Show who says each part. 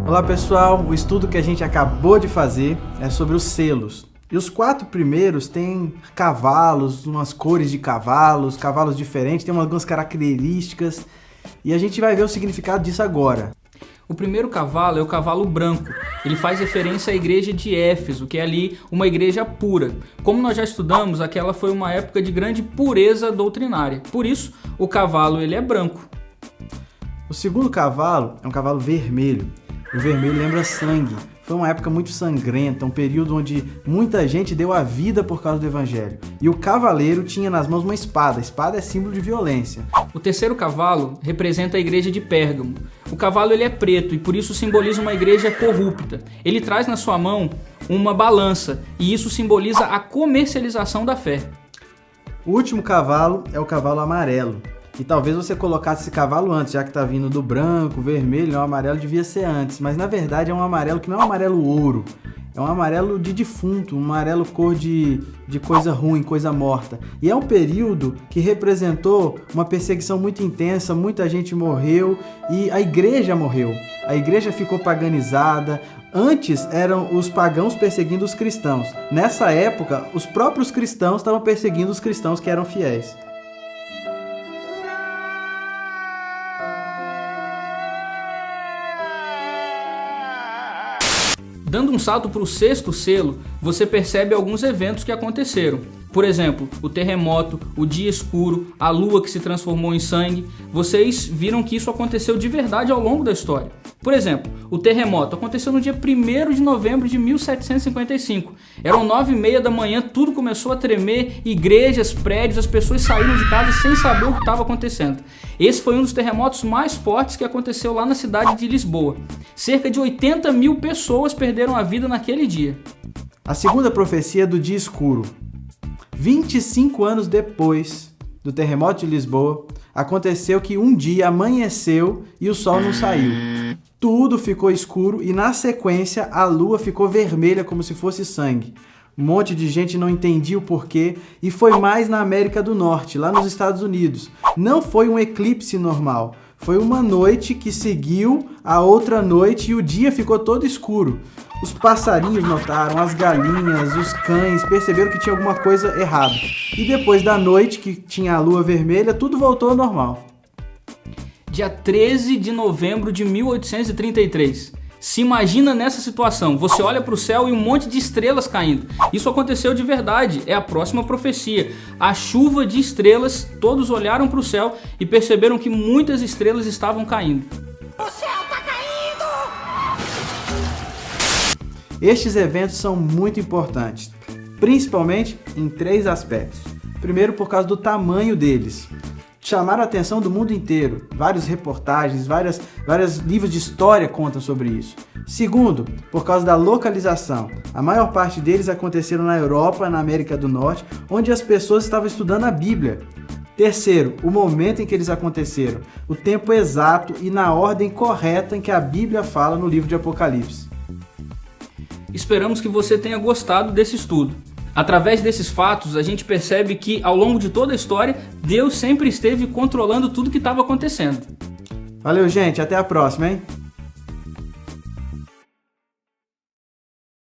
Speaker 1: Olá pessoal, o estudo que a gente acabou de fazer é sobre os selos. E os 4 primeiros têm cavalos, umas cores de cavalos, cavalos diferentes, tem algumas características. E a gente vai ver o significado disso agora.
Speaker 2: O primeiro cavalo é o cavalo branco. Ele faz referência à igreja de Éfeso, que é ali uma igreja pura. Como nós já estudamos, aquela foi uma época de grande pureza doutrinária. Por isso, o cavalo ele é branco.
Speaker 1: O segundo cavalo é um cavalo vermelho. O vermelho lembra sangue. Foi uma época muito sangrenta, um período onde muita gente deu a vida por causa do evangelho. E o cavaleiro tinha nas mãos uma espada. A espada é símbolo de violência.
Speaker 2: O terceiro cavalo representa a igreja de Pérgamo. O cavalo ele é preto e por isso simboliza uma igreja corrupta. Ele traz na sua mão uma balança e isso simboliza a comercialização da fé.
Speaker 1: O último cavalo é o cavalo amarelo. E talvez você colocasse esse cavalo antes, já que está vindo do branco, vermelho, o amarelo devia ser antes. Mas na verdade é um amarelo que não é um amarelo ouro. É um amarelo de defunto, um amarelo cor de coisa ruim, coisa morta. E é um período que representou uma perseguição muito intensa, muita gente morreu e a igreja morreu. A igreja ficou paganizada. Antes eram os pagãos perseguindo os cristãos. Nessa época, os próprios cristãos estavam perseguindo os cristãos que eram fiéis.
Speaker 2: Dando um salto para o sexto selo, você percebe alguns eventos que aconteceram. Por exemplo, o terremoto, o dia escuro, a lua que se transformou em sangue. Vocês viram que isso aconteceu de verdade ao longo da história. Por exemplo, o terremoto aconteceu no dia 1º de novembro de 1755. Eram 9h30 da manhã, tudo começou a tremer, igrejas, prédios, as pessoas saíram de casa sem saber o que estava acontecendo. Esse foi um dos terremotos mais fortes que aconteceu lá na cidade de Lisboa. Cerca de 80 mil pessoas perderam a vida naquele dia.
Speaker 1: A segunda profecia é do dia escuro. 25 anos depois do terremoto de Lisboa, aconteceu que um dia amanheceu e o sol não saiu. Tudo ficou escuro e na sequência a lua ficou vermelha como se fosse sangue. Um monte de gente não entendia o porquê e foi mais na América do Norte, lá nos Estados Unidos. Não foi um eclipse normal, foi uma noite que seguiu a outra noite e o dia ficou todo escuro. Os passarinhos notaram, as galinhas, os cães perceberam que tinha alguma coisa errada. E depois da noite, que tinha a lua vermelha, tudo voltou ao normal.
Speaker 2: Dia 13 de novembro de 1833. Se imagina nessa situação, você olha para o céu e um monte de estrelas caindo. Isso aconteceu de verdade, é a próxima profecia. A chuva de estrelas, todos olharam para o céu e perceberam que muitas estrelas estavam caindo.
Speaker 3: O céu tá caindo!
Speaker 1: Estes eventos são muito importantes, principalmente em 3 aspectos. Primeiro, por causa do tamanho deles. Chamaram a atenção do mundo inteiro. Várias reportagens, vários livros de história contam sobre isso. Segundo, por causa da localização. A maior parte deles aconteceram na Europa, na América do Norte, onde as pessoas estavam estudando a Bíblia. Terceiro, o momento em que eles aconteceram. O tempo exato e na ordem correta em que a Bíblia fala no livro de Apocalipse.
Speaker 2: Esperamos que você tenha gostado desse estudo. Através desses fatos, a gente percebe que, ao longo de toda a história, Deus sempre esteve controlando tudo que estava acontecendo.
Speaker 1: Valeu, gente. Até a próxima, hein?